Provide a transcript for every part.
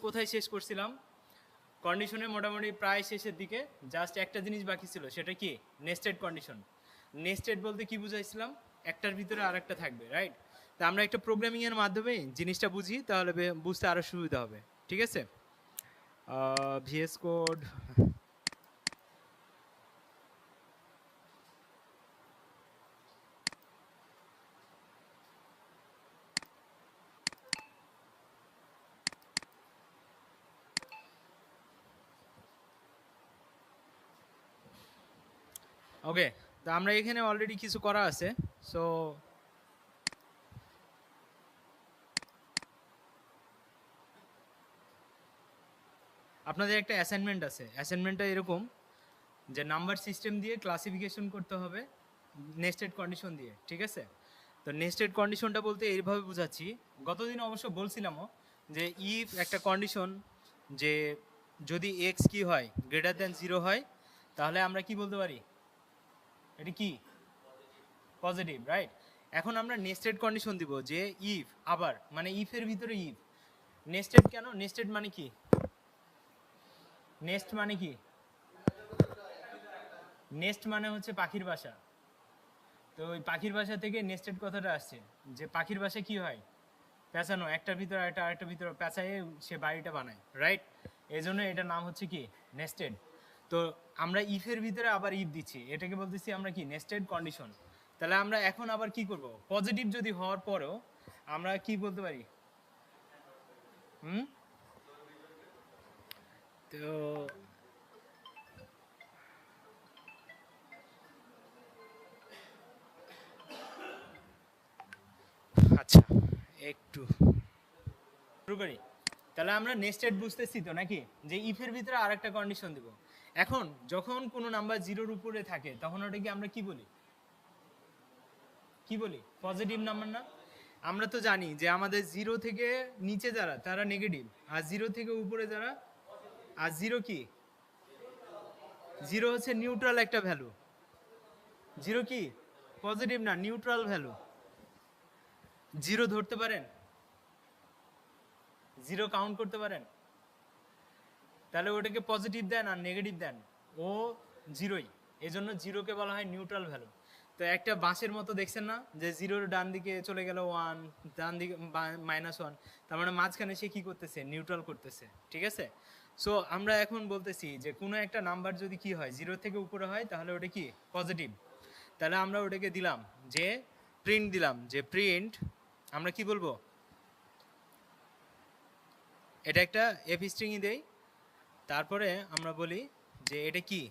কোথায় শেষ করছিলাম? কন্ডিশনে মোটামুটি প্রায় শেষের দিকে। জাস্ট একটা জিনিস বাকি ছিল, সেটা কি? Nested condition. নেস্টেড বলতে কি বুঝাইছিলাম? একটার ভিতরে আরেকটা থাকবে, রাইট? তা আমরা একটা প্রোগ্রামিংয়ের মাধ্যমে জিনিসটা বুঝি, তাহলে বুঝতে আরও সুবিধা হবে। ঠিক আছে, ভিএস কোড। ওকে, তো আমরা এখানে অলরেডি কিছু করা আছে। সো আপনাদের একটা অ্যাসাইনমেন্ট আছে। অ্যাসাইনমেন্টটা এরকম যে নাম্বার সিস্টেম দিয়ে ক্লাসিফিকেশন করতে হবে নেস্টেড কন্ডিশন দিয়ে। ঠিক আছে, তো নেস্টেড কন্ডিশনটা বলতে এইভাবে বুঝাচ্ছি। গতদিন অবশ্য বলছিলামও যে ইফ একটা কন্ডিশন, যে যদি এক্স কি হয় গ্রেটার দ্যান 0 হয়, তাহলে আমরা কি বলতে পারি? এটা কি? Positive, right? এখন আমরা নেস্টেড কন্ডিশন দিব যে ইফ, আবার মানে ইফের ভিতরে ইফ। নেস্টেড কেন? নেস্টেড মানে কি? নেস্ট মানে কি? নেস্ট মানে হচ্ছে পাখির বাসা। তো ওই পাখির বাসা থেকে নেস্টেড কথাটা আসছে, যে পাখির বাসা কি হয়? পেঁচানো, একটার ভিতরে একটা আরেকটার ভিতরে পেঁচায়ে সে বাড়িটা বানায়, রাইট? এই জন্য এটার নাম হচ্ছে কি? নেস্টেড। তো আমরা ইফের ভিতরে আবার ইফ দিচ্ছি, এটাকে বলতেছি আমরা কি? Nested condition. তাহলে আমরা এখন আবার কি করব? পজিটিভ যদি হওয়ার পরেও আমরা কি বলতে পারি? তো আচ্ছা, একটু শুরু করি। তাহলে আমরা নেস্টেড বুঝতেছি তো নাকি, যে ইফের ভিতরে আরেকটা কন্ডিশন দিব। এখন যখন কোনো নাম্বার 0-র উপরে থাকে, তখন ওটাকে আমরা কি বলি? কি বলি? পজিটিভ নাম্বার না? আমরা তো জানি যে আমাদের 0 থেকে নিচে যারা, তারা নেগেটিভ, আর 0 থেকে উপরে যারা, আর 0 কি? 0 হচ্ছে নিউট্রাল একটা ভ্যালু। 0 কি? পজিটিভ না, নিউট্রাল ভ্যালু। 0 ধরতে পারেন? 0 কাউন্ট করতে পারেন? তাহলে ওটাকে পজিটিভ দেন আর নেগেটিভ দেন, ও 0ই। এই জন্য 0কে বলা হয় নিউট্রাল ভ্যালু। তো একটা বাঁশের মতো দেখছেন না, যে 0-র ডান দিকে চলে গেল 1, ডান দিকে -1, তার মানে মাঝখানে সে কি করতেছে? নিউট্রাল করতেছে। ঠিক আছে, সো আমরা এখন বলতেছি যে কোনো একটা নাম্বার যদি কি হয়, 0 থেকে উপরে হয়, তাহলে ওটা কি? পজিটিভ। তাহলে আমরা ওটাকে দিলাম যে প্রিন্ট, দিলাম যে প্রিন্ট, আমরা কি বলবো? এটা একটা এফ স্ট্রিংই দেই, তারপরে আমরা বলি যে এটা কি?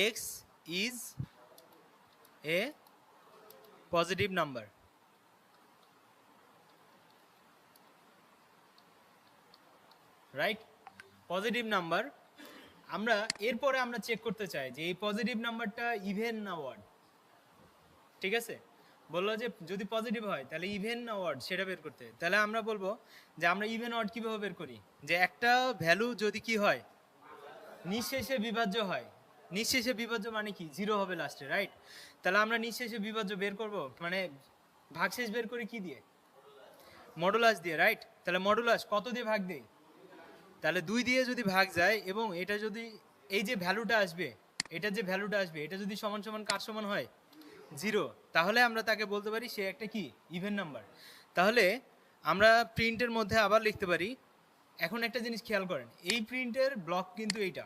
X is a positive number, right? Positive number. আমরা এরপরে আমরা চেক করতে চাই যে এই পজিটিভ নাম্বারটা ইভেন না ওয়ার্ড। ঠিক আছে, বললো যে যদি পজিটিভ হয় তাহলে ইভেন না ওয়ার্ড সেটা বের করতে। তাহলে আমরা বলবো যে আমরা ইভেন ওয়ার্ড কিভাবে বের করি? যে একটা ভ্যালু যদি কি হয়? নিঃশেষে বিভাজ্য হয়। নিঃশেষে বিভাজ্য মানে কি? 0 হবে লাস্টে, রাইট? তাহলে আমরা নিঃশেষে বিভাজ্য বের করব, মানে ভাগশেষ বের করি কি দিয়ে? মডুলাস দিয়ে, রাইট? তাহলে মডুলাস কত দিয়ে ভাগ দেই? তাহলে 2 দিয়ে যদি ভাগ যায়, এবং এটা যদি, এই যে ভ্যালুটা আসবে, এটা যে ভ্যালুটা আসবে, এটা যদি সমান সমান কার সমান হয়? 0, তাহলে আমরা তাকে বলতে পারি সে একটা কি? Even number. তাহলে আমরা প্রিন্টের মধ্যে আবার লিখতে পারি। এখন একটা জিনিস খেয়াল করেন, এই প্রিন্টের ব্লক কিন্তু এইটা,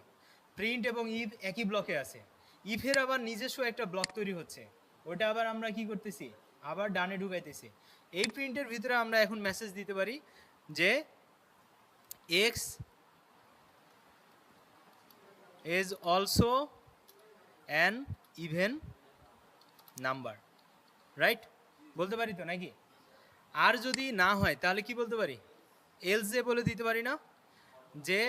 প্রিন্ট এবং ইফ একই ব্লকে আছে। ইফের আবার নিজস্ব একটা ব্লক তৈরি হচ্ছে, ওটা আবার আমরা কি করতেছি? আবার ডানে ঢুকাইতেছি। এই প্রিন্টের ভিতরে আমরা এখন মেসেজ দিতে পারি যে x is also an even number, right? বলতে পারি তো নাকি? আর যদি না হয় তাহলে কি বলতে পারি? এলস যে বলে দিতে পারি না, যে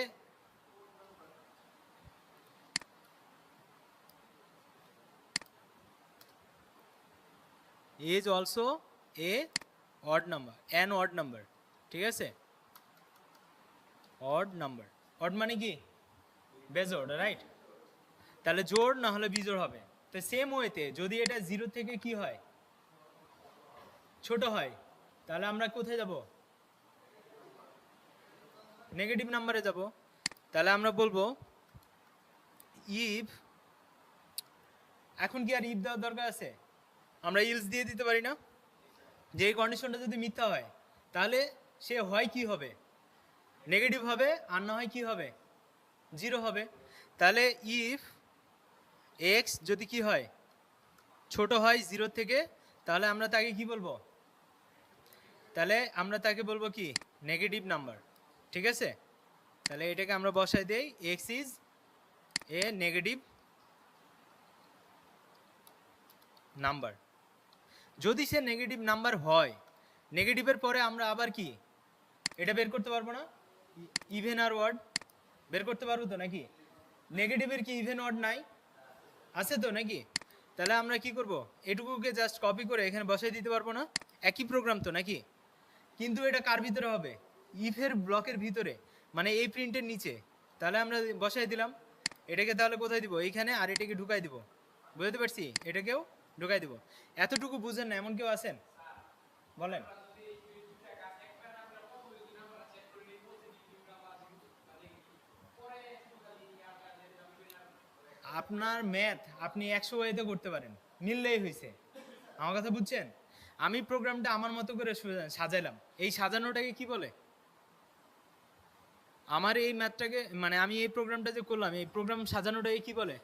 is also a odd number, an odd number। ঠিক আছে, odd number, odd মানে কি? বেজোড়, রাইট? তাহলে জোড় না হলে বিজোড় হবে। তো সেম ওয়েতে যদি এটা 0 থেকে কি হয়? ছোট হয়, তাহলে আমরা কোথায় যাব? নেগেটিভ নাম্বারে যাব। তাহলে আমরা বলবো ইফ, এখন কি আর ইফ দেওয়ার দরকার আছে? আমরা ইলস দিয়ে দিতে পারি না? যে এই কন্ডিশনটা যদি মিথ্যা হয় তাহলে সে হয় কি হবে? নেগেটিভ হবে, আর না হয় কি হবে? 0 হবে। তাহলে ইফ এক্স যদি কি হয়, ছোট হয় 0 থেকে, তাহলে আমরা তাকে কি বলবো? তাহলে আমরা তাকে বলবো কি? Negative number. ঠিক আছে, তাহলে এটাকে আমরা বসাই দেই x is a negative number. যদি সে নেগেটিভ নাম্বার হয়, নেগেটিভের পরে আমরা আবার কি এটা বের করতে পারবো না? ইভেন আর ওয়ার্ড বের করতে পারবো তো নাকি? নেগেটিভের কি ইভেন ওয়ার্ড নাই? আছে তো নাকি? তাহলে আমরা কি করব? এটুকুকে জাস্ট কপি করে এখানে বসাই দিতে পারবো না? একই প্রোগ্রাম তো নাকি? কিন্তু এটা কার ভিতরে হবে? ইফের ব্লকের ভিতরে, মানে এই প্রিন্টের নিচে। তাহলে আমরা বসাই দিলাম এটাকে, তাহলে কোথায় দিব? এইখানে, আর এটাকে ঢুকাই দিব। বুঝতে পারছি? এটাকেও ঢুকাই দিব। এতটুকু বুঝেন না এমন কেউ আছেন? বলেন। আপনার ম্যাথ আপনি 100 ওয়েতে করতে পারেন, মিললেই হয়েছে। আমার কথা বুঝছেন? আমি প্রোগ্রামটা আমার মতো করে সাজাইলাম। এই সাজানোটাকে কি বলে? আমার এই ম্যাথটাকে, মানে আমি এই প্রোগ্রামটা যে করলাম, এই প্রোগ্রাম সাজানোটাকে কি বলে?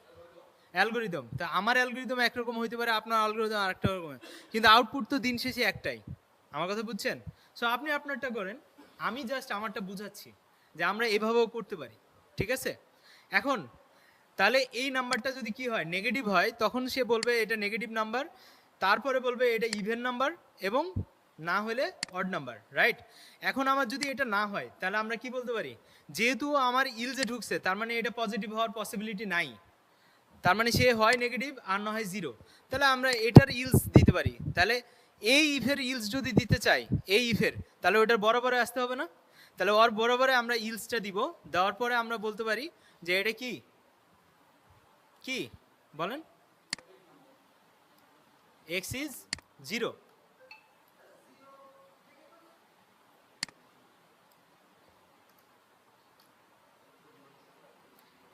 অ্যালগোরিদম। তা আমার অ্যালগোরিদম একরকম হইতে পারে, আপনার অ্যালগোরিদম আরেকটা রকম, কিন্তু আউটপুট তো দিন শেষে একটাই। আমার কথা বুঝছেন? সো আপনি আপনারটা করেন, আমি জাস্ট আমারটা বুঝাচ্ছি যে আমরা এভাবেও করতে পারি। ঠিক আছে? এখন তাহলে এই নাম্বারটা যদি কি হয়, নেগেটিভ হয়, তখন সে বলবে এটা নেগেটিভ নাম্বার, তারপরে বলবে এটা ইভেন নাম্বার, এবং না হলে অড নাম্বার, রাইট? এখন আমার যদি এটা না হয় তাহলে আমরা কি বলতে পারি? যেহেতু আমার ইলসে ঢুকছে, তার মানে এটা পজিটিভ হওয়ার পসিবিলিটি নাই। তার মানে সে হয় নেগেটিভ আর না হয় 0। তাহলে আমরা এটার ইলস দিতে পারি। তাহলে এই ইফের ইলস যদি দিতে চাই, এই ইফের, তাহলে ওটার বরাবরে আসতে হবে না? তাহলে ওর বরাবরে আমরা ইলসটা দিব, দেওয়ার পরে আমরা বলতে পারি যে এটা কি কি বলেন? X is 0।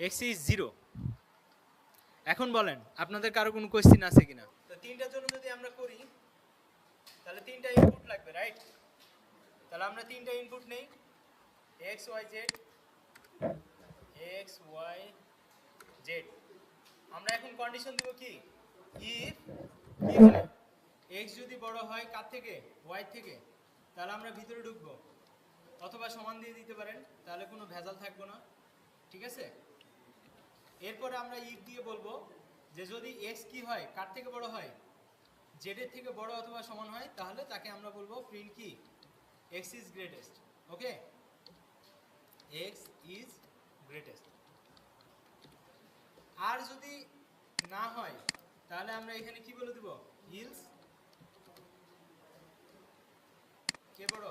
X is 0। এখন বলেন আপনাদের কারো কোনো কোয়েশ্চেন আছে কিনা? তো তিনটার জন্য যদি আমরা করি তাহলে তিনটা ইনপুট লাগবে, রাইট? তাহলে আমরা তিনটা ইনপুট নেই, X Y Z, X Y Z. আমরা এখন কন্ডিশন দিব কি? ইফ কি বলে, এক্স যদি বড় হয় কার থেকে? ওয়াই থেকে, তাহলে আমরা ভিতরে ঢুকবো, অথবা সমান দিয়ে দিতে পারেন, তাহলে কোনো ভেজাল থাকবো না। ঠিক আছে? এরপরে আমরা ইফ দিয়ে বলবো যে যদি এক্স কি হয়, কার থেকে বড় হয়? জেড এর থেকে বড় অথবা সমান হয়, তাহলে তাকে আমরা বলবো প্রিন্ট কি? X is greatest. Okay, X is greatest. আর যদি না হয় তাহলে আমরা এখানে কি বলে দিব? ইলস কে বড়?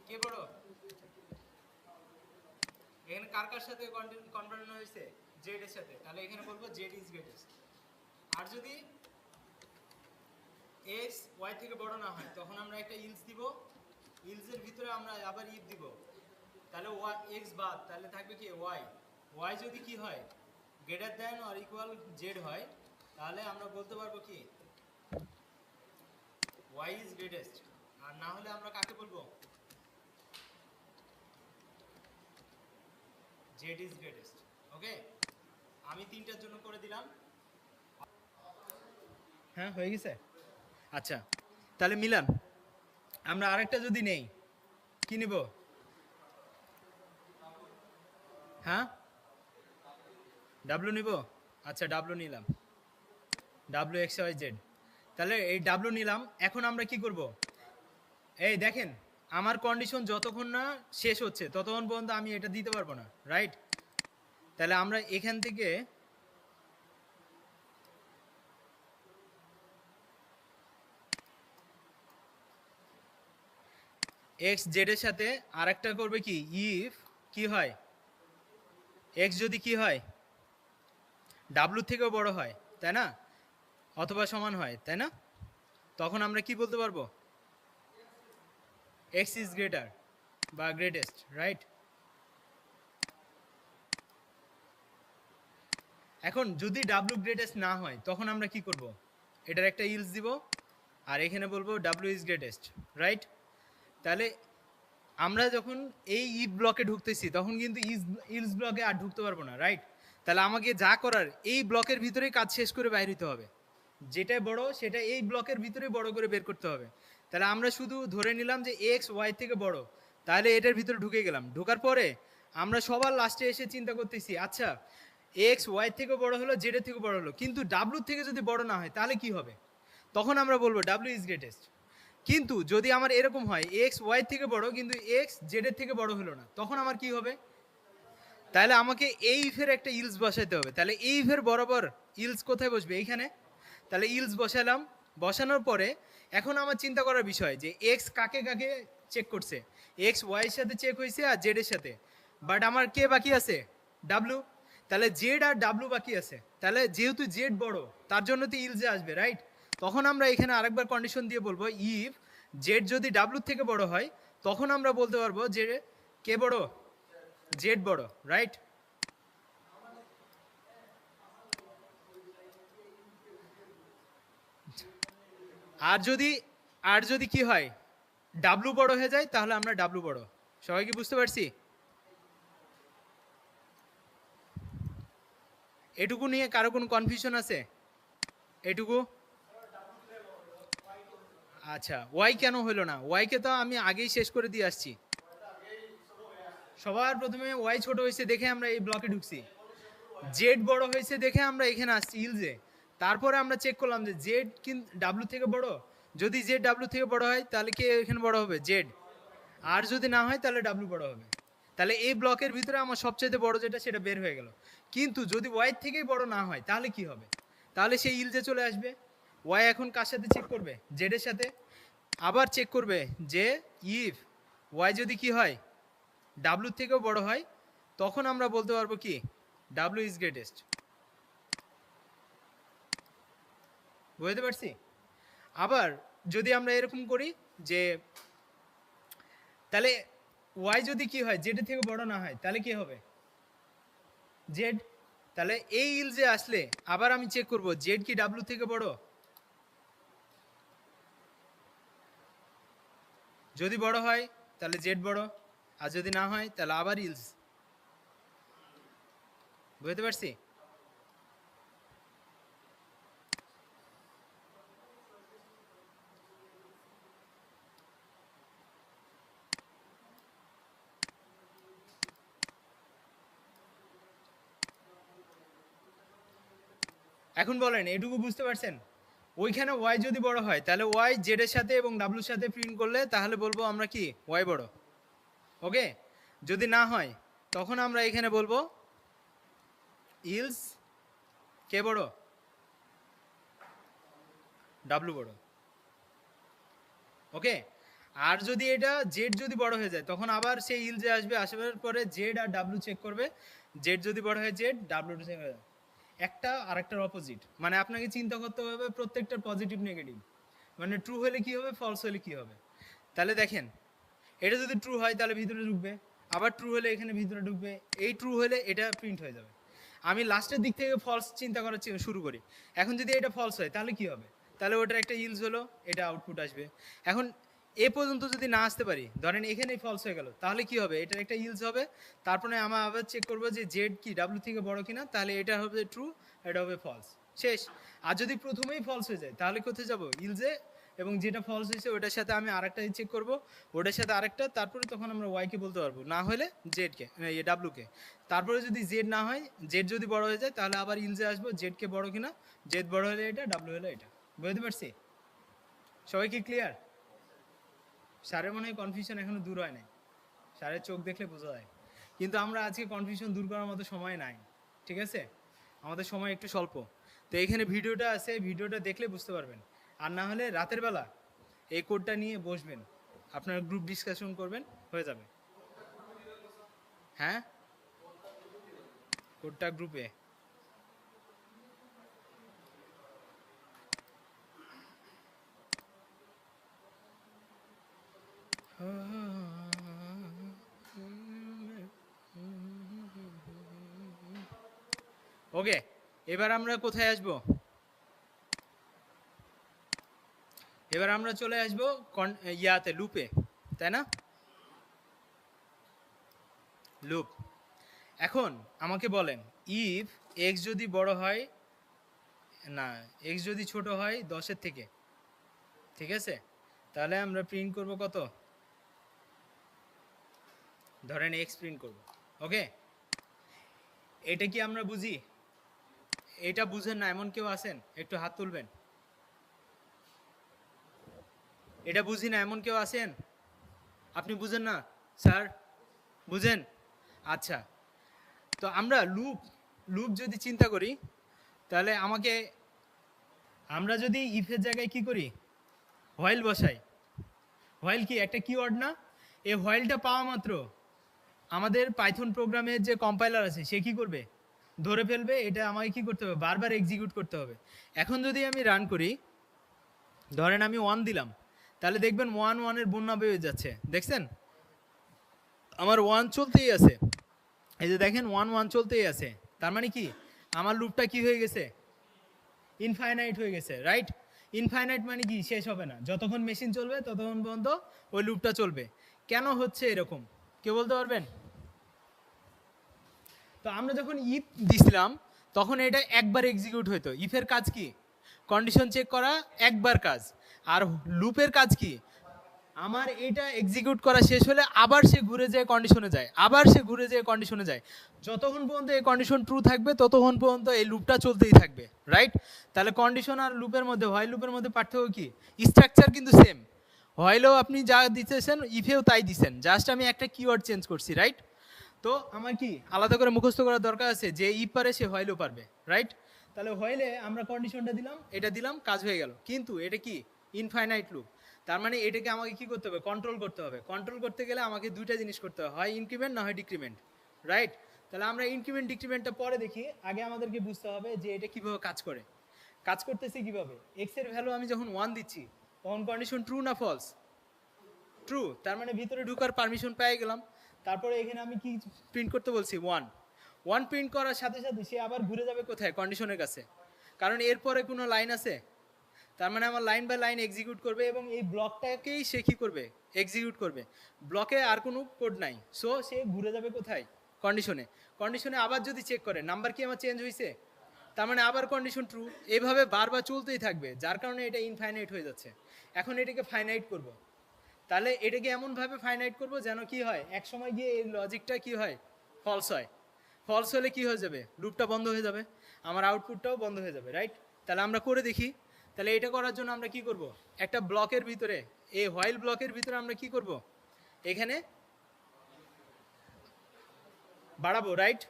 কে বড়? এখানে কার কার সাথে কনভার্ট হয়েছে? জেড এর সাথে, তাহলে এখানে বলবো জেড ইজ গ্রেটেস্ট। আর যদি এক্স ওয়াই থেকে বড় না হয়, তখন আমরা একটা ইলস দিব, ইলসের ভিতরে আমরা আবার ইফ দিব। তাহলে ওয়াই এক্স বাদ, তাহলে থাকবে কি? ওয়াই। ওয়াই যদি কি হয়, greater than or equal Z হয়, তাহলে আমরা বলতে পারবো কি? Y is greatest. আর না হলে আমরা কাকে বলবো? Z is greatest. ওকে, আমি তিনটার জন্য করে দিলাম। হ্যাঁ, হয়ে গেছে। আচ্ছা, তাহলে মিলান। আমরা আরেকটা যদি নেই, কি নিব? হ্যাঁ, ডাব্লু নিব। আচ্ছা, ডাব্লু নিলাম, ডাব্লু এক্স ওয়াই জেড। তাহলে এই ডাব্লু নিলাম। এখন আমরা কি করব? এই দেখেন, আমার কন্ডিশন যতক্ষণ না শেষ হচ্ছে ততক্ষণ পর্যন্ত আমি এটা দিতে পারবো না, রাইট? তাহলে আমরা এখান থেকে এক্স জেড এর সাথে আরেকটা করবে কি? ইফ কি হয়, এক্স যদি কি হয়, ডাব্লু থেকেও বড় হয়, তাই না? অথবা সমান হয়, তাই না? তখন আমরা কি বলতে পারবো? X is greater. বা গ্রেটেস্ট, রাইট? এখন যদি ডাব্লু গ্রেটেস্ট না হয় তখন আমরা কি করব? এটার একটা ইলস দিব আর এখানে বলবো ডাব্লু ইজ গ্রেটেস্ট, রাইট? তাহলে আমরা যখন এই ইফ ব্লকে ঢুকতেছি তখন কিন্তু ইলস ব্লকে আর ঢুকতে পারবো না, রাইট? তাহলে আমাকে যা করার এই ব্লকের ভিতরেই কাজ শেষ করে বাইর হতে হবে। যেটা বড় সেটা এই ব্লকের ভিতরে বড় করে বের করতে হবে। তাহলে আমরা শুধু ধরে নিলাম যে এক্স ওয়াই থেকে বড়, তাহলে এটার ভিতরে ঢুকে গেলাম। ঢোকার পরে আমরা সবার লাস্টে এসে চিন্তা করতেছি, আচ্ছা এক্স ওয়াই থেকে বড় হলো, জেড এর থেকে বড় হলো, কিন্তু ডাব্লু থেকে যদি বড় না হয় তাহলে কি হবে? তখন আমরা বলবো ডাব্লু ইজ গ্রেটেস্ট। কিন্তু যদি আমার এরকম হয় এক্স ওয়াই থেকে বড় কিন্তু এক্স জেড এর থেকে বড় হলো না, তখন আমার কি হবে? তাহলে আমাকে এই ইফের একটা ইলস বসাইতে হবে। তাহলে এই ইফের বরাবর ইলস কোথায় বসবে? এইখানে। তাহলে ইলস বসালাম। বসানোর পরে এখন আমার চিন্তা করার বিষয় যে এক্স কাকে কাকে চেক করছে। এক্স ওয়াই এর সাথে চেক হয়েছে আর জেড এর সাথে, বাট আমার কে বাকি আছে? ডাব্লু। তাহলে জেড আর ডাব্লু বাকি আছে। তাহলে যেহেতু জেড বড় তার জন্য তো ইলসে আসবে, রাইট? তখন আমরা এখানে আরেকবার কন্ডিশন দিয়ে বলবো ইফ জেড যদি ডাব্লুর থেকে বড় হয় তখন আমরা বলতে পারবো যে কে বড়? জেড বড়, রাইট? আর যদি কি হয় ডাব্লু বড় হয়ে যায় তাহলে আমরা ডাব্লু বড়। সবাই কি বুঝতে পারছি? এটুকু নিয়ে কারো কোনো কনফিউশন আছে? এটুকু? আচ্ছা, ওয়াই কেন হলো না? ওয়াইকে তো আমি আগেই শেষ করে দিয়ে আসছি। সবার প্রথমে ওয়াই ছোট হয়েছে দেখে আমরা এই ব্লকে ঢুকছি, জেড বড় হয়েছে দেখে আমরা এখানে আসছি ইলজে। তারপরে আমরা চেক করলাম যে জেড কিন্তু ডাব্লু থেকে বড়। যদি জেড ডাব্লু থেকে বড় হয় তাহলে কে এখানে বড় হবে? জেড। আর যদি না হয় তাহলে ডাব্লু বড় হবে। তাহলে এই ব্লকের ভিতরে আমার সবচেয়ে বড় যেটা সেটা বের হয়ে গেল। কিন্তু যদি ওয়াই থেকেই বড় না হয় তাহলে কি হবে? তাহলে সেই ইলজে চলে আসবে। ওয়াই এখন কার সাথে চেক করবে? জেড এর সাথে। আবার চেক করবে যে ইফ ওয়াই যদি কি হয় ডাব্লু থেকেও বড় হয় তখন আমরা বলতে পারবো কি ডাব্লু ইজ গ্রেটেস্ট। বুঝতে পারছি? আবার যদি আমরা এরকম করি যে তাহলে ওয়াই যদি কি হয় জেড থেকে বড় না হয় তাহলে কি হবে? জেড। তাহলে এই ইলজে আসলে আবার আমি চেক করব জেড কি ডাব্লু থেকে বড়। যদি বড় হয় তাহলে জেড বড়, আর যদি না হয় তাহলে আবার ইলস। বুঝতে পারছি? এখন বলেন এটুকু বুঝতে পারছেন? ওইখানে ওয়াই যদি বড় হয় তাহলে ওয়াই জেড এর সাথে এবং ডাব্লুর সাথে প্রিন্ট করলে তাহলে বলবো আমরা কি ওয়াই বড়। ওকে? যদি না হয় তখন আমরা এখানে বলবো ইলস কে বড়? ডাব্লু বড়। ওকে? আর যদি এটা জেড যদি বড় হয়ে যায় তখন আবার সেই ইলজে আসবে, আসার পরে জেড আর ডাব্লু চেক করবে। জেড যদি বড় হয় জেড, ডাব্লু চেক হবে। একটা আরেকটার অপোজিট, মানে আপনাকে চিন্তা করতে হবে প্রত্যেকটার পজিটিভ নেগেটিভ। মানে ট্রু হলে কি হবে, ফলস হলে কি হবে। তাহলে দেখেন এটা যদি ট্রু হয় তাহলে ভিতরে ঢুকবে, আবার ট্রু হলে এখানে ভিতরে ঢুকবে, এই ট্রু হলে এটা প্রিন্ট হয়ে যাবে। আমি লাস্টের দিক থেকে ফলস চিন্তা করার শুরু করি। এখন যদি এটা ফলস হয় তাহলে কি হবে? তাহলে ওটার একটা ইলস হলো, এটা আউটপুট আসবে। এখন এ পর্যন্ত যদি না আসতে পারি, ধরেন এখানেই ফলস হয়ে গেল, তাহলে কি হবে? এটার একটা ইলস হবে। তারপরে আমরা আবার চেক করবো যে জেড কি ডাব্লু থেকে বড় কিনা, তাহলে এটা হবে ট্রু, এটা হবে ফলস, শেষ। আর যদি প্রথমেই ফলস হয়ে যায় তাহলে কোথায় যাব? ইলসে। এবং যেটা ফলস হয়েছে ওটার সাথে আমি আরেকটা চেক করব, ওটার সাথে আরেকটা, তারপরে তখন আমরা ওয়াইকে বলতে পারবো, না হলে জেডকে, ডাব্লুকে। তারপরে যদি জেড না হয়, জেড যদি বড় হয়ে যায় তাহলে আবার ইলজে আসবো জেডকে বড় কিনা, জেড বড় হলে এটা, ডাব্লু হলে এটা। বুঝতে পারছি? সবাই কি ক্লিয়ার? স্যারের মনে হয় কনফিউশন এখনো দূর হয় নাই, স্যারের চোখ দেখলে বোঝা যায়। কিন্তু আমরা আজকে কনফিউশন দূর করার মতো সময় নাই, ঠিক আছে? আমাদের সময় একটু স্বল্প। তো এখানে ভিডিওটা আছে, ভিডিওটা দেখলে বুঝতে পারবেন। আর না হলে রাতের বেলা এই কোডটা নিয়ে বসবেন, আপনার গ্রুপ ডিসকাশন করবেন, হয়ে যাবে। হ্যাঁ, কোডটা গ্রুপে। ওকে, এবার আমরা কোথায় আসব? এবার আমরা চলে আসব ইয়াতে, লুপে, তাই না? লুপ। এখন আমাকে বলেন, ইফ এক্স যদি বড় হয়, না এক্স যদি ছোট হয় 10-এর থেকে, ঠিক আছে, তাহলে আমরা প্রিন্ট করব কত? ধরেন এক্স প্রিন্ট করব। ওকে, এটা কি আমরা বুঝি? এটা বুঝেন না এমন কেউ আছেন? একটু হাত তুলবেন। এটা বুঝি না এমন কেউ আছেন? আপনি বুঝেন না স্যার? বুঝেন? আচ্ছা, তো আমরা লুপ লুপ যদি চিন্তা করি, তাহলে আমরা যদি ইফের জায়গায় কি করি, হোয়াইল বসাই। হোয়াইল কি একটা কিওয়ার্ড না? এই হোয়াইলটা পাওয়া মাত্র আমাদের পাইথন প্রোগ্রামের যে কম্পাইলার আছে সে কি করবে, ধরে ফেলবে এটা আমাকে কি করতে হবে, বারবার এক্সিকিউট করতে হবে। এখন যদি আমি রান করি, ধরেন আমি 1 দিলাম, তাহলে দেখবেন 1-1-এর বন্যা বেয়ে যাচ্ছে, দেখছেন? আমার 1 চলতেই আছে, এই যে দেখেন 1-1 চলতেই আছে। তার মানে কি, আমার লুপটা কি হয়ে গেছে, ইনফাইনাইট হয়ে গেছে, রাইট? ইনফাইনাইট মানে কি, শেষ হবে না, যতক্ষণ মেশিন চলবে ততক্ষণ পর্যন্ত ওই লুপটা চলবে। কেন হচ্ছে এরকম, কেউ বলতে পারবেন? তো আমরা যখন ইফ দিছিলাম তখন এটা একবার এক্সিকিউট হইতো। ইফের কাজ কি, কন্ডিশন চেক করা, একবার কাজ। আর লুপের কাজ কি, আমার এটা এক্সিকিউট করা শেষ হলে আবার সে ঘুরে যায় কন্ডিশনে যায়, আবার সে ঘুরে যায় কন্ডিশনে যায়, যতক্ষণ পর্যন্ত এই কন্ডিশন ট্রু থাকবে ততক্ষণ পর্যন্ত এই লুপটা চলতেই থাকবে, রাইট? তাহলে কন্ডিশন আর লুপের মধ্যে, হোয়াইল লুপের মধ্যে পার্থক্য কি? স্ট্রাকচার কিন্তু সেম। হোয়াইলেও আপনি যা দিতেছেন ইফেও তাই দিচ্ছেন, জাস্ট আমি একটা কিওয়ার্ড চেঞ্জ করছি, রাইট? তো আমার কি আলাদা করে মুখস্থ করার দরকার আছে? যে ইফ পারে সে হোয়াইলও পারবে, রাইট? তাহলে হোয়াইলে আমরা কন্ডিশনটা দিলাম, এটা দিলাম, কাজ হয়ে গেল। কিন্তু এটা কি, ইনফাইনাইট লুপ। তার মানে এটাকে আমাকে কি করতে হবে, কন্ট্রোল করতে হবে। কন্ট্রোল করতে গেলে আমাকে দুইটা জিনিস করতে হবে, হয় ইনক্রিমেন্ট না হয় ডিক্রিমেন্ট, রাইট? তাহলে আমরা ইনক্রিমেন্ট ডিক্রিমেন্টটা পরে দেখি, আগে আমাদেরকে বুঝতে হবে যে এটা কিভাবে কাজ করে। কাজ করতেছে কিভাবে, এক্স এর ভ্যালু আমি যখন 1 দিচ্ছি তখন কন্ডিশন ট্রু না ফলস? ট্রু। তার মানে ভিতরে ঢুকার পারমিশন পেয়ে গেলাম। তারপরে এখানে আমি কি প্রিন্ট করতে বলছি, 1 প্রিন্ট করার সাথে সাথে সে আবার ঘুরে যাবে কোথায়, কন্ডিশনের কাছে, কারণ এরপরে কোনো লাইন আছে। তার মানে আমার লাইন বাই লাইন এক্সিকিউট করবে এবং এই ব্লকটাকেই সে কী করবে, এক্সিকিউট করবে। ব্লকে আর কোনো কোড নাই, সো সে ঘুরে যাবে কোথায়, কন্ডিশনে। কন্ডিশনে আবার যদি চেক করে নাম্বার কি আমার চেঞ্জ হয়েছে, তার মানে আবার কন্ডিশন ট্রু, এভাবে বারবার চলতেই থাকবে, যার কারণে এটা ইনফাইনাইট হয়ে যাচ্ছে। এখন এটাকে ফাইনাইট করব, তাহলে এটাকে এমনভাবে ফাইনাইট করব যেন কি হয়, এক সময় গিয়ে এই লজিকটা কি হয়, ফলস হয়। ফলস হলে কি হয়ে যাবে, লুপটা বন্ধ হয়ে যাবে, আমার আউটপুটটাও বন্ধ হয়ে যাবে, রাইট? তাহলে আমরা করে দেখি। তাহলে এটা করার জন্য আমরা কি করব, একটা ব্লকের ভিতরে, এই হোয়াইল ব্লকের ভিতরে আমরা কি করব, এখানে বাড়াবো, রাইট?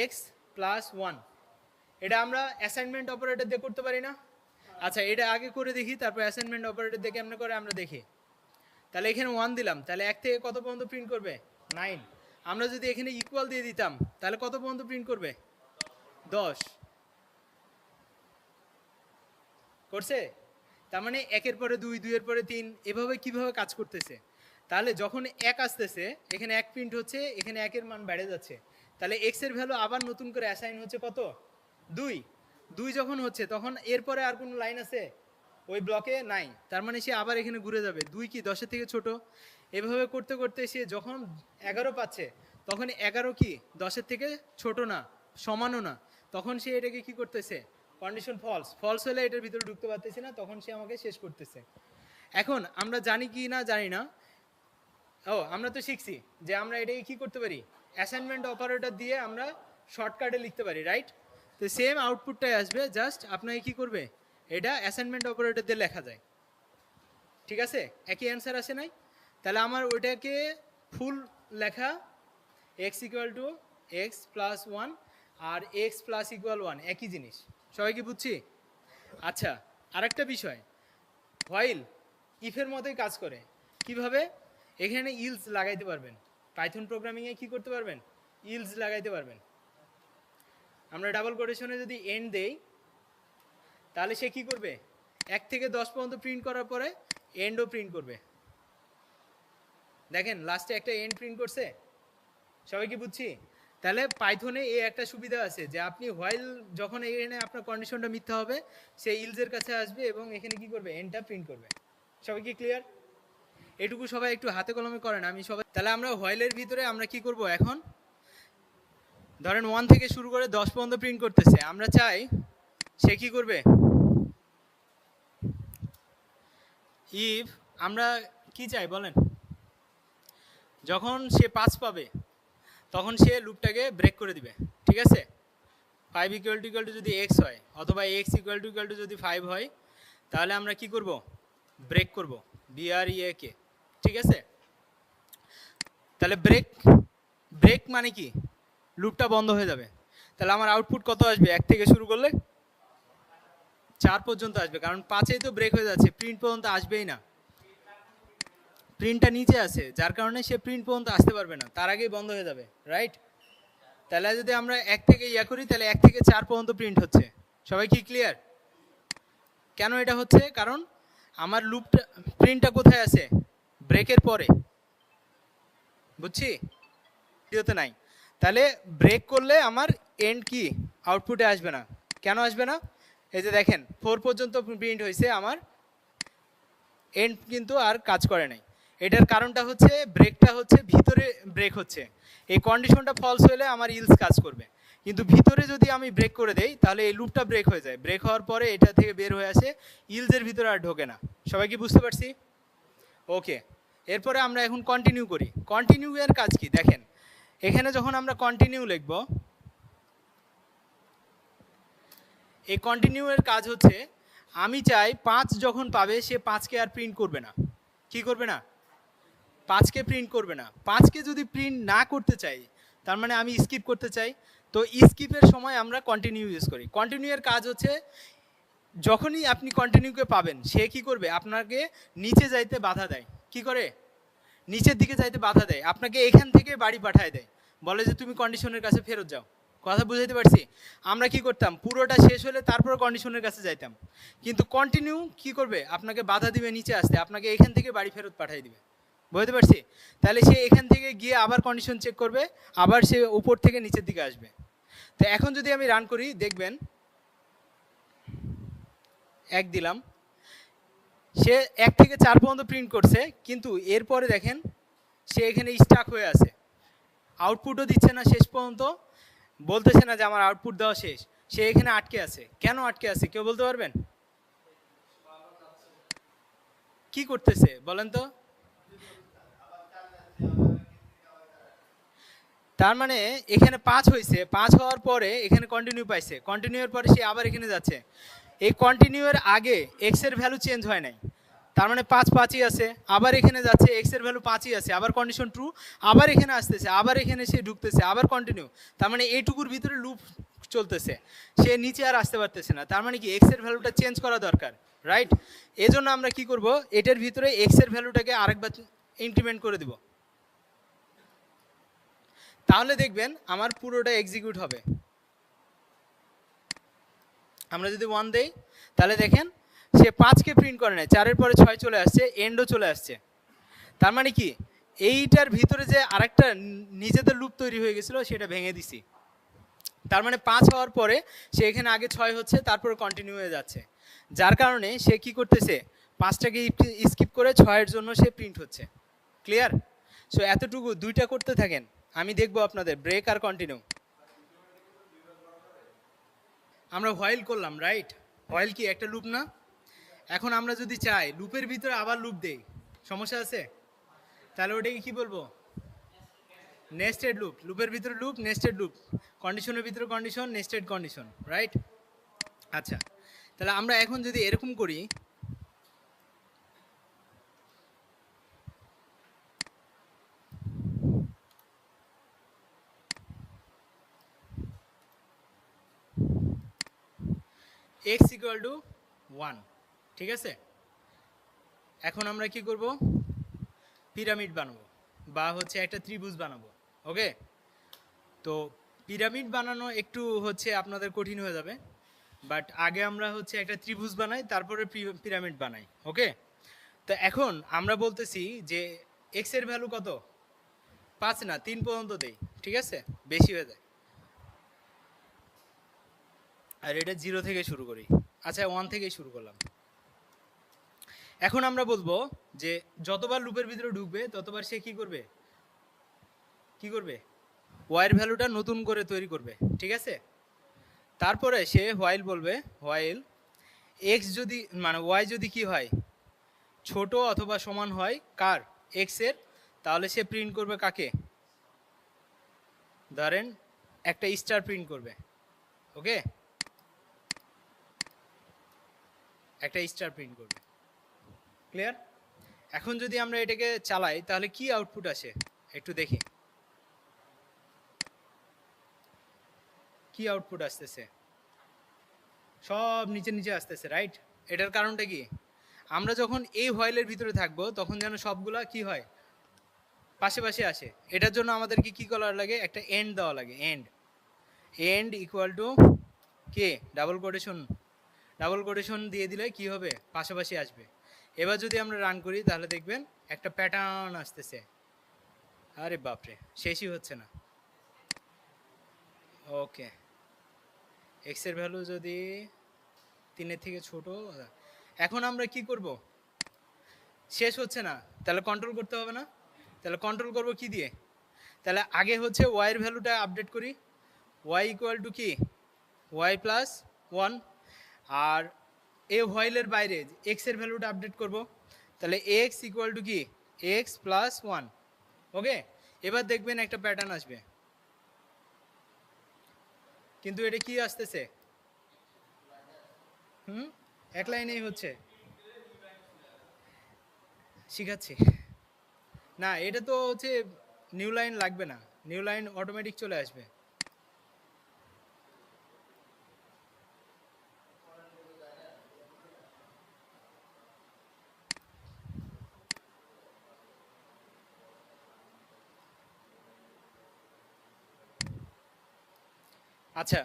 x+1, এটা আমরা অ্যাসাইনমেন্ট অপারেটর দিয়ে করতে পারি না? আচ্ছা, এটা আগে করে দেখি, তারপর অ্যাসাইনমেন্ট অপারেটর দিয়ে কেমনে করে আমরা দেখি। তাহলে এখানে 1 দিলাম, তাহলে 1 থেকে কত পর্যন্ত প্রিন্ট করবে, 9। আমরা যদি এখানে ইকুয়াল দিয়ে দিতাম তাহলে কত পর্যন্ত প্রিন্ট করবে, 10। করছে? তার মানে 1-এর পরে 2, 2-এর পরে 3, এভাবে কিভাবে কাজ করতেছে। তাহলে যখন 1 আসতেছে, এখানে 1 প্রিন্ট হচ্ছে, এখানে 1-এর মান বেড়ে যাচ্ছে, তাহলে x এর ভ্যালু আবার নতুন করে অ্যাসাইন হচ্ছে কত, 2। 2 যখন হচ্ছে তখন এরপরে আর কোনো লাইন আছে ওই ব্লকে নাই, তার মানে সে আবার এখানে ঘুরে যাবে। 2 কি 10-এর থেকে ছোট? এভাবে করতে করতে সে যখন 11 পাচ্ছে, তখন 11 কি 10-এর থেকে ছোট না, সমানও না, তখন সে এটাকে কি করতেছে, কন্ডিশন ফলস। ফলস হলে এটার ভিতরে ঢুকতে পারতেছি না, তখন সে আমাকে শেষ করতেছে। এখন আমরা জানি কি না জানি না, আমরা তো শিখছি যে আমরা এটাকে কি করতে পারি, অ্যাসাইনমেন্ট অপারেটর দিয়ে আমরা শর্টকাটে লিখতে পারি, রাইট? তো সেম আউটপুটটাই আসবে, জাস্ট আপনাকে কি করবে, এটা অ্যাসাইনমেন্ট অপারেটর দিয়ে লেখা যায়, ঠিক আছে? একই অ্যান্সার আসে নাই? তাহলে আমার ওইটাকে ফুল লেখা, x=x+1 আর x+=1 একই জিনিস, সবাই কি বুঝছি? আচ্ছা, আরেকটা বিষয়, হোয়াইল ইফের মতোই কাজ করে। কিভাবে? এখানে ইলস লাগাইতে পারবেন, পাইথন প্রোগ্রামিংয়ে কি করতে পারবেন, ইলস লাগাইতে পারবেন। আমরা ডাবল কোটেশনে যদি এন্ড দেই, তাহলে সে কি করবে, 1 থেকে 10 পর্যন্ত প্রিন্ট করার পরে এন্ডও প্রিন্ট করবে। দেখেন লাস্টে একটা এন্ড প্রিন্ট করছে, সবাই কি বুঝছি? তাহলে পাইথনে এই একটা সুবিধা আছে যে আপনি হোয়াইল যখন এখানে আপনার কন্ডিশনটা মিথ্যা হবে সে ইলসের কাছে আসবে এবং এখানে কি করবে এনটা প্রিন্ট করবে। সবাই কি ক্লিয়ার? এটুকু সবাই একটু হাতে কলমে করেন, আমি সবাই। তাহলে আমরা হোয়াইলের ভিতরে আমরা কি করব এখন, ধরেন 1 থেকে শুরু করে 10 পর্যন্ত প্রিন্ট করতেছে, আমরা চাই সে কি করবে, ইফ আমরা কি চাই বলেন, যখন সে 5 পাবে তখন সে লুপটাকে ব্রেক করে দিবে, ঠিক আছে। 5 ইকুয়াল টু যদি এক্স হয় অথবা এক্স ইকুয়াল টু যদি 5 হয় তাহলে আমরা কি করব, ব্রেক করব, BREAK, ঠিক আছে। তাহলে ব্রেক, ব্রেক মানে কি, লুপটা বন্ধ হয়ে যাবে। তাহলে আমার আউটপুট কত আসবে, 1 থেকে শুরু করলে 4 পর্যন্ত আসবে, কারণ 5এই তো ব্রেক হয়ে যাচ্ছে, প্রিন্ট পর্যন্ত আসবেই না, প্রিন্টটা নিচে আছে, যার কারণে সে প্রিন্ট পর্যন্ত আসতে পারবে না, তার আগেই বন্ধ হয়ে যাবে, রাইট। তাহলে যদি আমরা 1 থেকে ইয়া করি তাহলে 1 থেকে 4 পর্যন্ত প্রিন্ট হচ্ছে। সবাই কি ক্লিয়ার? কেন এটা হচ্ছে, কারণ আমার লুপটা, প্রিন্টটা কোথায় আছে, ব্রেকের পরে, বুঝছি, ভিডিওতে নাই। তাহলে ব্রেক করলে আমার এন্ড কি আউটপুটে আসবে না। কেন আসবে না, এই যে দেখেন 4 পর্যন্ত প্রিন্ট হয়েছে, আমার এন্ড কিন্তু আর কাজ করে নাই। এটার কারণটা হচ্ছে ব্রেকটা হচ্ছে ভিতরে ব্রেক হচ্ছে, এই কন্ডিশনটা ফলস হলে আমার ইলস কাজ করবে, কিন্তু ভিতরে যদি আমি ব্রেক করে দেই তাহলে এই লুপটা ব্রেক হয়ে যায়, ব্রেক হওয়ার পরে এটা থেকে বের হয়ে আসে, ইলসের ভিতরে আর ঢোকে না। সবাই কি বুঝতে পারছি? ওকে, এরপরে আমরা এখন কন্টিনিউ করি। কন্টিনিউ এর কাজ কি দেখেন, এখানে যখন আমরা কন্টিনিউ লিখব, এই কন্টিনিউ এর কাজ হচ্ছে আমি চাই 5 যখন পাবে সে 5কে আর প্রিন্ট করবে না, কি করবে না, 5কে প্রিন্ট করবে না। 5কে যদি প্রিন্ট না করতে চাই তার মানে আমি স্কিপ করতে চাই, তো স্কিপের সময় আমরা কন্টিনিউ ইউজ করি। কন্টিনিউ এর কাজ হচ্ছে যখনই আপনি কন্টিনিউকে পাবেন সে কি করবে, আপনাকে নিচে যাইতে বাধা দেয়, কি করে, নিচের দিকে যাইতে বাধা দেয়, আপনাকে এখান থেকে বাড়ি পাঠায় দেয়, বলে যে তুমি কন্ডিশনের কাছে ফেরত যাও। কথা বুঝাইতে পারছি? আমরা কি করতাম, পুরোটা শেষ হলে তারপর কন্ডিশনের কাছে যাইতাম, কিন্তু কন্টিনিউ কি করবে, আপনাকে বাধা দিবে নিচে আসতে, আপনাকে এখান থেকে বাড়ি ফেরত পাঠিয়ে দিবে, বুঝতে পারছি। তাহলে সে এখান থেকে গিয়ে আবার কন্ডিশন চেক করবে, আবার সে উপর থেকে নিচের দিকে আসবে। তো এখন যদি আমি রান করি দেখবেন 1 দিলাম, সে 1 থেকে 4 পর্যন্ত প্রিন্ট করছে, কিন্তু এরপরে দেখেন সে এখানে স্টাক হয়ে আছে, আউটপুটও দিচ্ছে না, শেষ পর্যন্ত বলতেছে না যে আমার আউটপুট দেওয়া শেষ, সে এখানে আটকে আছে। কেন আটকে আছে কেউ বলতে পারবেন? কি করতেছে বলেন তো? তার মানে এখানে 5 হয়েছে, 5 হওয়ার পরে এখানে কন্টিনিউ পাইছে, কন্টিনিউর পরে সে আবার এখানে যাচ্ছে, এই কন্টিনিউয়ের আগে এক্স এর ভ্যালু চেঞ্জ হয় নাই, তার মানে 5 5ই আছে, আবার এখানে যাচ্ছে, এক্স এর ভ্যালু 5ই আছে, আবার কন্ডিশন ট্রু, আবার এখানে আসতেছে, আবার এখানে সে ঢুকতেছে, আবার কন্টিনিউ, তার মানে এইটুকুর ভিতরে লুপ চলতেছে, সে নিচে আর আসতে পারতেছে না, তার মানে কি এক্স এর ভ্যালুটা চেঞ্জ করা দরকার, রাইট। এজন্য আমরা কি করব, এটার ভিতরে এক্স এর ভ্যালুটাকে আরেকবার ইনক্রিমেন্ট করে দিব, তাহলে দেখবেন আমার পুরোটা এক্সিকিউট হবে। আমরা যদি 1 দেই তাহলে দেখেন সে 5কে প্রিন্ট করে না, 4-এর পরে 6 চলে আসছে, এন্ডও চলে আসছে, তার মানে কি এইটার ভিতরে যে আরেকটা নিজেদের লুপ তৈরি হয়ে গেছিলো সেটা ভেঙে দিছি, তার মানে 5 হওয়ার পরে সে এখানে আগে 6 হচ্ছে, তারপরে কন্টিনিউ হয়ে যাচ্ছে, যার কারণে সে কি করতেছে, 5টাকে স্কিপ করে 6-এর জন্য সে প্রিন্ট হচ্ছে। ক্লিয়ার? সো এতটুকু দুইটা করতে থাকেন, আমি দেখবো আপনাদের ব্রেক আর কন্টিনিউ। আমরা হোয়াইল করলাম, রাইট, হোয়াইল কি একটা লুপ না? এখন আমরা যদি চাই লুপের ভিতরে আবার লুপ দেই, সমস্যা আছে? তাহলে ওটাকে কি বলবো, নেস্টেড লুপ, লুপের ভিতরে লুপ, নেস্টেড লুপ, কন্ডিশনের ভিতরে কন্ডিশন, নেস্টেড কন্ডিশন, রাইট। আচ্ছা, তাহলে আমরা এখন যদি এরকম করি, এক্স ইকুয়াল টু 1, ঠিক আছে। এখন আমরা কি করব, পিরামিড বানাবো বা হচ্ছে একটা ত্রিভুজ বানাবো, ওকে। তো পিরামিড বানানো একটু হচ্ছে আপনাদের কঠিন হয়ে যাবে, বাট আগে আমরা হচ্ছে একটা ত্রিভুজ বানাই, তারপরে পিরামিড বানাই, ওকে। তো এখন আমরা বলতেছি যে এক্স এর ভ্যালু কত, 5 না 3 পর্যন্ত দেই, ঠিক আছে। বেশি হয়ে যায়। আর এটা 0 থেকে শুরু করি। আচ্ছা 1 থেকেই শুরু করলাম। এখন আমরা বলবো যে যতবার লুপের ভিতরে ঢুকবে ততবার সে কি করবে, কি করবে, ওয়াইয়ের ভ্যালুটা নতুন করে তৈরি করবে, ঠিক আছে। তারপরে সে হোয়াইল বলবে, হোয়াইল এক্স যদি মানে ওয়াই যদি কি হয়, ছোট অথবা সমান হয় কার, এক্স এর, তাহলে সে প্রিন্ট করবে কাকে, ধরেন একটা স্টার প্রিন্ট করবে, ওকে, একটা স্টার প্রিন্ট করবে, ক্লিয়ার। এখন যদি আমরা এটাকে চালাই তাহলে কি আউটপুট আসে একটু দেখি, কি আউটপুট আসতেছে, সব নিচে নিচে আসতেছে, রাইট। এটার কারণটা কি, আমরা যখন এই হোয়াইলের ভিতরে থাকবো তখন যেন সবগুলা কি হয়, পাশে পাশে আসে। এটার জন্য আমাদেরকে কি করার লাগে, একটা এন্ড দেওয়া লাগে, and, and equal to K, double quotation দিয়ে দিলে কি হবে, পাশাপাশি আসবে। এবার যদি আমরা রান করি তাহলে দেখবেন একটা প্যাটার্ন আসতেছে, আরে বাপরে শেষই হচ্ছে না। ওকে, এক্স এর ভ্যালু যদি 3-এর থেকে ছোট, এখন আমরা কি করব, শেষ হচ্ছে না, তাহলে কন্ট্রোল করতে হবে না, তাহলে কন্ট্রোল করব কি দিয়ে, তাহলে আগে হচ্ছে ওয়াইয়ের ভ্যালুটা আপডেট করি, ওয়াই ইকুয়াল টু কি, ওয়াই প্লাস 1, আর এ হোয়াইলের বাইরে এক্স এর ভ্যালুটা আপডেট করব, তাহলে এক্স ইকুয়াল টু কি, এক্স প্লাস 1, ওকে। এবার দেখবেন একটা প্যাটার্ন আসবে, কিন্তু এটা কি আসতেছে, এক লাইনেই হচ্ছে, শিখাচ্ছি না, এটা তো হচ্ছে নিউ লাইন লাগবে না, নিউ লাইন অটোমেটিক চলে আসবে। আচ্ছা,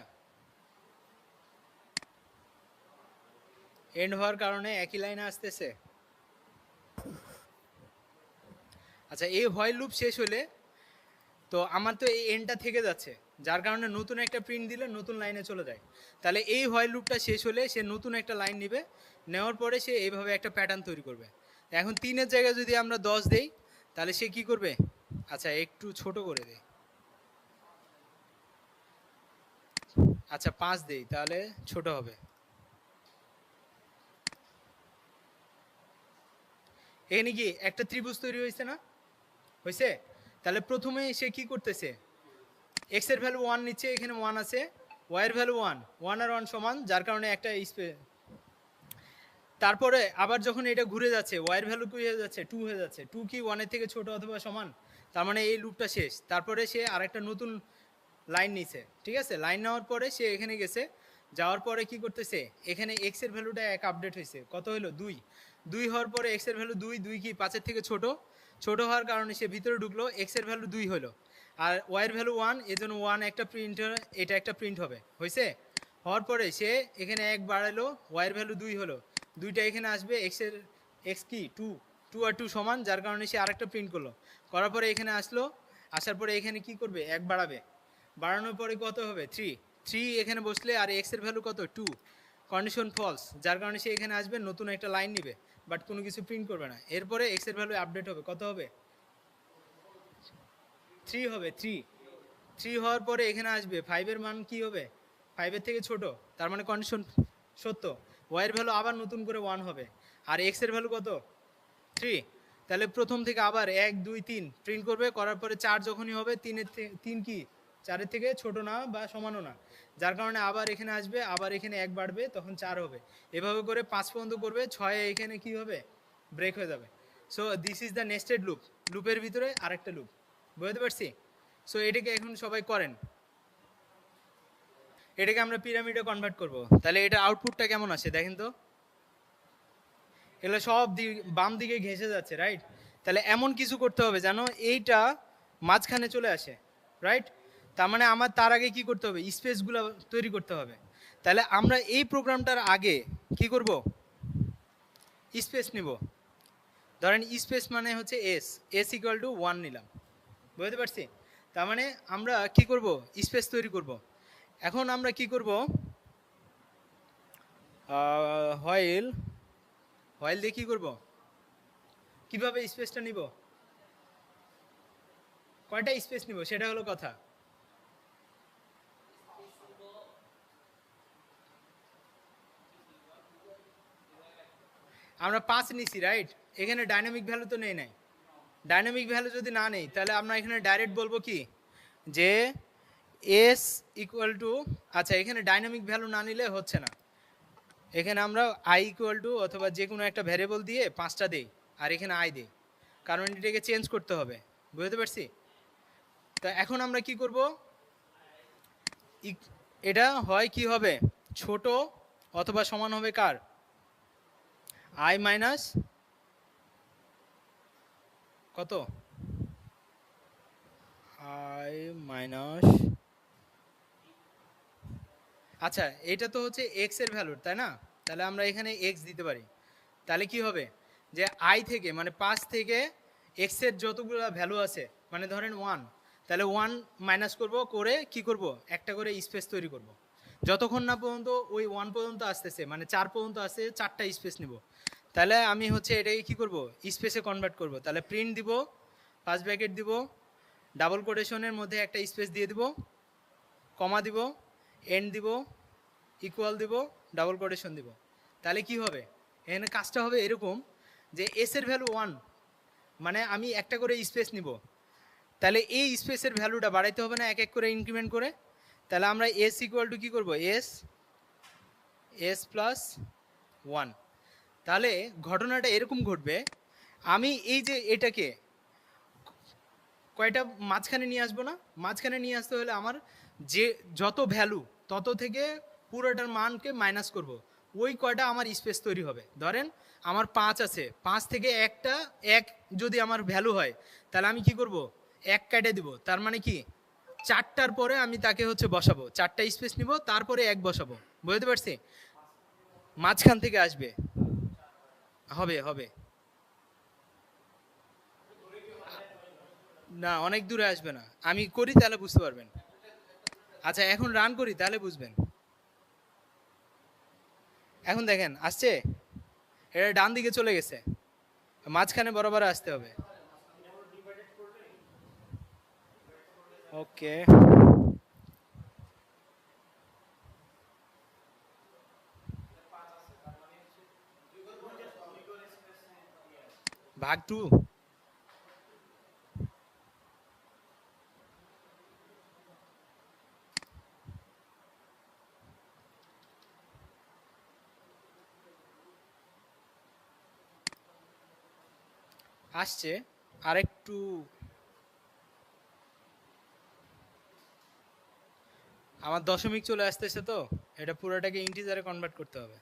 এন্ড হওয়ার কারণে একই লাইনে আসতেছে। আচ্ছা, এই হোয়াইল লুপ শেষ হলে তো আমার তো এই এন্ডটা থেকে যাচ্ছে, যার কারণে নতুন একটা প্রিন্ট দিলে নতুন লাইনে চলে যায়। তাহলে এই হোয়াইল লুপটা শেষ হলে সে নতুন একটা লাইন নেবে, নেওয়ার পরে সে এইভাবে একটা প্যাটার্ন তৈরি করবে। এখন 3-এর জায়গায় যদি আমরা 10 দেই তাহলে সে কি করবে, আচ্ছা একটু ছোট করে দেই, আচ্ছা 5 দেই তাহলে ছোট হবে। এখানে কি একটা ত্রিভুজ তৈরি হয়েছে না, হয়েছে। তাহলে প্রথমে সে কি করতেছে, এক্স এর ভ্যালু 1 নিচ্ছে, এখানে 1 আছে, ওয়াই এর ভ্যালু 1 আর 1 সমান, যার কারণে একটা তারপরে আবার যখন এটা ঘুরে যাচ্ছে ওয়াই এর ভ্যালু কি হয়ে যাচ্ছে, 2 হয়ে যাচ্ছে, 2 কি 1 এর থেকে ছোট অথবা সমান, তার মানে এই লুপটা শেষ। তারপরে সে আরেকটা নতুন লাইন নিছে, ঠিক আছে, লাইন নেওয়ার পরে সে এখানে গেছে, যাওয়ার পরে কি করতেছে, এখানে এক্স এর ভ্যালুটা এক আপডেট হয়েছে, কত হলো 2 হওয়ার পরে এক্স এর ভ্যালু 2 কি 5-এর থেকে ছোট, ছোট হওয়ার কারণে সে ভিতরে ঢুকলো, এক্স এর ভ্যালু 2 হলো, আর ওয়াই এর ভ্যালু 1, এজন্য 1 একটা প্রিন্ট, এটা একটা প্রিন্ট হবে, হয়েছে। হওয়ার পরে সে এখানে 1 বাড়ালো, ওয়াই এর ভ্যালু 2 হলো, 2টা এখানে আসবে, এক্স কি 2 আর 2 সমান, যার কারণে সে আরেকটা প্রিন্ট করলো, করার পরে এখানে আসলো, আসার পরে এখানে কি করবে, 1 বাড়াবে, বাড়ানোর পরে কত হবে 3 এখানে বসলে, আর এক্স এর ভ্যালু কত 2, কন্ডিশন ফলস, যার কারণে সে এখানে আসবে, নতুন একটা লাইন নিবে, বাট কোনো কিছু প্রিন্ট করবে না। এরপরে এক্স এর ভ্যালু আপডেট হবে, কত হবে 3 হবে, 3 হওয়ার পরে এখানে আসবে 5-এর মান কি হবে, 5-এর থেকে ছোট, তার মানে কন্ডিশন সত্য, ওয়াই এর ভ্যালু আবার নতুন করে 1 হবে, আর এক্স এর ভ্যালু কত 3, তাহলে প্রথম থেকে আবার 1 2 3 প্রিন্ট করবে, করার পরে 4 যখনই হবে, 3 কি 4-এর থেকে ছোট না বা সমানও না, যার কারণে আবার এখানে আসবে, আবার এখানে 1 বাড়বে, তখন 4 হবে, এভাবে করে 5 পর্যন্ত করবে, 6 এখানে কি হবে, ব্রেক হয়ে যাবে। So this is the nested loop, লুপের ভিতরে আরেকটা লুপ, বুঝতে পারছি। সো এটাকে এখন সবাই করেন, এটাকে আমরা পিরামিডে কনভার্ট করব, তাহলে এটা আউটপুটটা কেমন আসে দেখেন তো, এগুলো সব বাম দিকে ঘেঁষে যাচ্ছে, রাইট। তাহলে এমন কিছু করতে হবে যেন এইটা মাঝখানে চলে আসে, রাইট। তার মানে আমার তার আগে কি করতে হবে, স্পেসগুলো তৈরি করতে হবে। তাহলে আমরা এই প্রোগ্রামটার আগে কি করব, স্পেস নিব, ধরেন স্পেস মানে হচ্ছে এস ইকুয়াল টু 1 নিলাম, বুঝতে পারছি। তার মানে আমরা কি করব, স্পেস তৈরি করব। এখন আমরা কি করব, হোয়াইল হোয়াইল দিয়ে কি করব, কিভাবে স্পেসটা নিব, কয়টা স্পেস নিব সেটা হলো কথা। আমরা 5 নিছি রাইট, এখানে ডাইনামিক ভ্যালু তো নেই নাই। ডাইনামিক ভ্যালু যদি না নেই তাহলে আমরা এখানে ডাইরেক্ট বলবো কি যে এস ইকুয়াল টু, আচ্ছা এখানে ডাইনামিক ভ্যালু না নিলে হচ্ছে না, এখানে আমরা আই ইকুয়াল টু অথবা যে কোনো একটা ভ্যারিয়েবল দিয়ে 5টা দেই আর এখানে আই দেই, কারণ এটাকে চেঞ্জ করতে হবে। বুঝতে পারছি? তা এখন আমরা কি করব, এটা হয় কি হবে, ছোট অথবা সমান হবে কার, আই মাইনাস কত, আই মাইনাস, আচ্ছা এটা তো হচ্ছে এক্স এর ভ্যালু তাই না, তাহলে আমরা এখানে এক্স দিতে পারি। তাহলে কি হবে যে আই থেকে মানে 5 থেকে এক্স এর যতগুলো ভ্যালু আছে, মানে ধরেন 1, তাহলে 1 মাইনাস করব, করে কি করব, একটা করে স্পেস তৈরি করব। যতক্ষণ না পর্যন্ত ওই 1 পর্যন্ত আসতেছে, মানে 4 পর্যন্ত আসে, 4টা স্পেস নিব। তাহলে আমি হচ্ছে এটাকে কি করব, স্পেসে কনভার্ট করব। তাহলে প্রিন্ট দিব, ফার্স্ট ব্র্যাকেট দিব, ডাবল কোটেশনের মধ্যে একটা স্পেস দিয়ে দিব, কমা দিব, এন্ড দিব, ইকুয়াল দিব, ডাবল কোটেশন দিব। তাহলে কি হবে, এখানে কাজটা হবে এরকম যে এস এর ভ্যালু 1, মানে আমি একটা করে স্পেস নিব, তাহলে এই স্পেসের ভ্যালুটা বাড়াইতে হবে না এক এক করে ইনক্রিমেন্ট করে। তাহলে আমরা এস ইকুয়াল টু কী করবো, এস এস প্লাস 1। তাহলে ঘটনাটা এরকম ঘটবে, আমি এই যে এটাকে কয়টা মাঝখানে নিয়ে আসবো না, মাঝখানে নিয়ে আসতে হলে আমার যে যত ভ্যালু তত থেকে পুরোটার মানকে মাইনাস করব, ওই কয়টা আমার স্পেস তৈরি হবে। ধরেন আমার 5 আছে, 5 থেকে একটা এক যদি আমার ভ্যালু হয়, তাহলে আমি কি করব, এক কেটে দিব, তার মানে কি 4টার পরে আমি তাকে হচ্ছে বসাবো, 4টা স্পেস নিব, তারপরে এক বসাবো। বুঝতে পারছি? মাঝখান থেকে আসবে, হবে হবে না, অনেক দূরে আসবে না, আমি করি তাহলে বুঝতে পারবেন। আচ্ছা এখন রান করি তাহলে বুঝবেন। এখন দেখেন আসছে, এটা ডান দিকে চলে গেছে, মাঝখানে বরাবর আসতে হবে। ওকে, ভাগ 2, আসছে আরেকটু, আমার দশমিক চলে আসতেছে, তো এটা পুরোটাকে ইন্টিজারে কনভার্ট করতে হবে।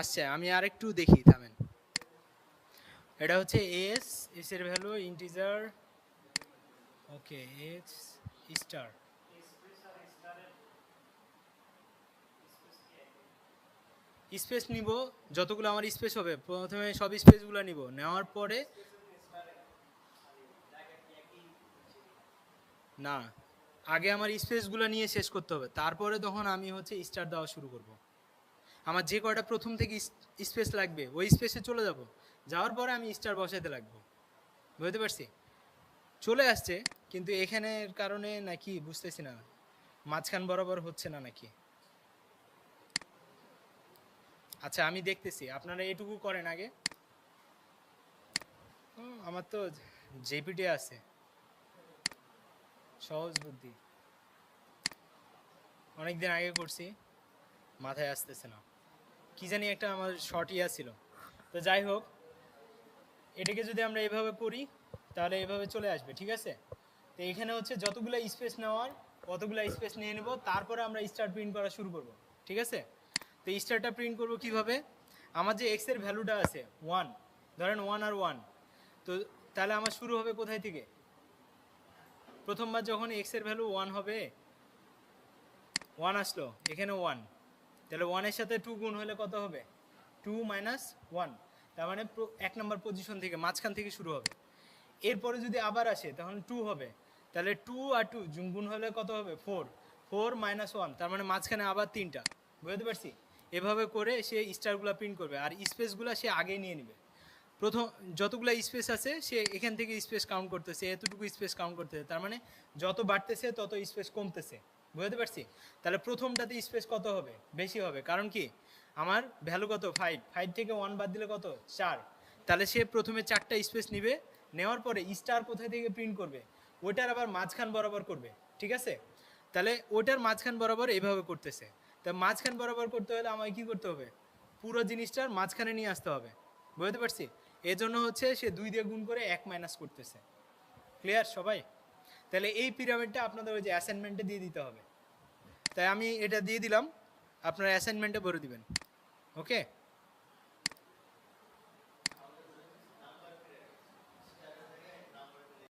আসছে, আমি আরেকটু দেখি, থামেন। এটা হচ্ছে এস, এস এর ভ্যালু ইন্টিজার, ওকে এক্স স্টার, স্পেস নিব, যতগুলো আমার স্পেস হবে প্রথমে সব স্পেসগুলো নিব, নেওয়ার পরে না, আগে আমার স্পেসগুলো নিয়ে শেষ করতে হবে, তারপরে তখন আমি হচ্ছে স্টার দেওয়া শুরু করব। আমার যে কয়টা প্রথম থেকে স্পেস লাগবে ওই স্পেসে চলে যাব, যাওয়ার পরে আমি স্টার বসাতে লাগবো। বুঝতে পারছি? চলে আসছে, কিন্তু এখানের কারণে নাকি বুঝতেছি না, মাঝখান বরাবর হচ্ছে না নাকি। আচ্ছা আমি দেখতেছি, আপনারা এটুকু করেন আগে। আমার তো জেপিটি আছে, সহজ বুদ্ধি, অনেকদিন আগে করছি, মাথায় আসতেছে না, কি জানি একটা আমার শর্ট ইয়া ছিল। তো যাই হোক, এটাকে যদি আমরা এভাবে করি তাহলে এভাবে চলে আসবে, ঠিক আছে? তো এখানে হচ্ছে যতগুলো স্পেস নেওয়ার অতগুলো স্পেস নিয়ে নেব, তারপরে আমরা স্টার প্রিন্ট করা শুরু করব, ঠিক আছে? তো স্টারটা প্রিন্ট করব কিভাবে, আমার যে এক্স এর ভ্যালুটা আছে 1, ধরেন 1 আর 1, তো তাহলে আমার শুরু হবে কোথায় থেকে, প্রথমবার যখন এক্স এর ভ্যালু 1 হবে, 1 আসলো, এখানে 1, তাহলে 1 এর সাথে 2 গুণ হলে কত হবে? 2 মাইনাস 1, তার মানে 1 নম্বর পজিশন থেকে মাঝখান থেকে শুরু হবে। এরপরে যদি আবার আসে তখন 2 হবে, তাহলে 2 আর 2 গুণ হলে কত হবে? 4, 4 মাইনাস 1, তার মানে মাঝখানে আবার 3টা। বুঝতে পারছি? এভাবে করে সে স্টারগুলো প্রিন্ট করবে আর স্পেসগুলো সে আগে নিয়ে নেবে। প্রথম যতগুলো স্পেস আছে সে এখান থেকে স্পেস কাউন্ট করতেছে, এতটুকু স্পেস কাউন্ট করতেছে, তার মানে যত বাড়তেছে তত স্পেস কমতেছে। বুঝতে পারছি? তাহলে প্রথমটাতে স্পেস কত হবে? বেশি হবে, কারণ কি আমার ভ্যালু কত? 5, 5 থেকে 1 বাদ দিলে কত? 4। তাহলে সে প্রথমে 4টা স্পেস নিবে, নেওয়ার পরে স্টার কোথায় থেকে প্রিন্ট করবে? ওটার আবার মাঝখান বরাবর করবে। ঠিক আছে? তাহলে ওটার মাঝখান বরাবর এইভাবে করতেছে। তা মাঝখান বরাবর করতে হলে আমায় কি করতে হবে? পুরো জিনিসটার মাঝখানে নিয়ে আসতে হবে। বুঝতে পারছি? এজন্য হচ্ছে সে 2 দিয়ে গুণ করে 1 মাইনাস করতেছে। ক্লিয়ার সবাই? তাহলে এই পিরামিডটা আপনাদের ওই যে অ্যাসাইনমেন্টে দিয়ে দিতে হবে। তাই আমি এটা দিয়ে দিলাম, আপনারা অ্যাসাইনমেন্টে ভরে দিবেন। ওকে?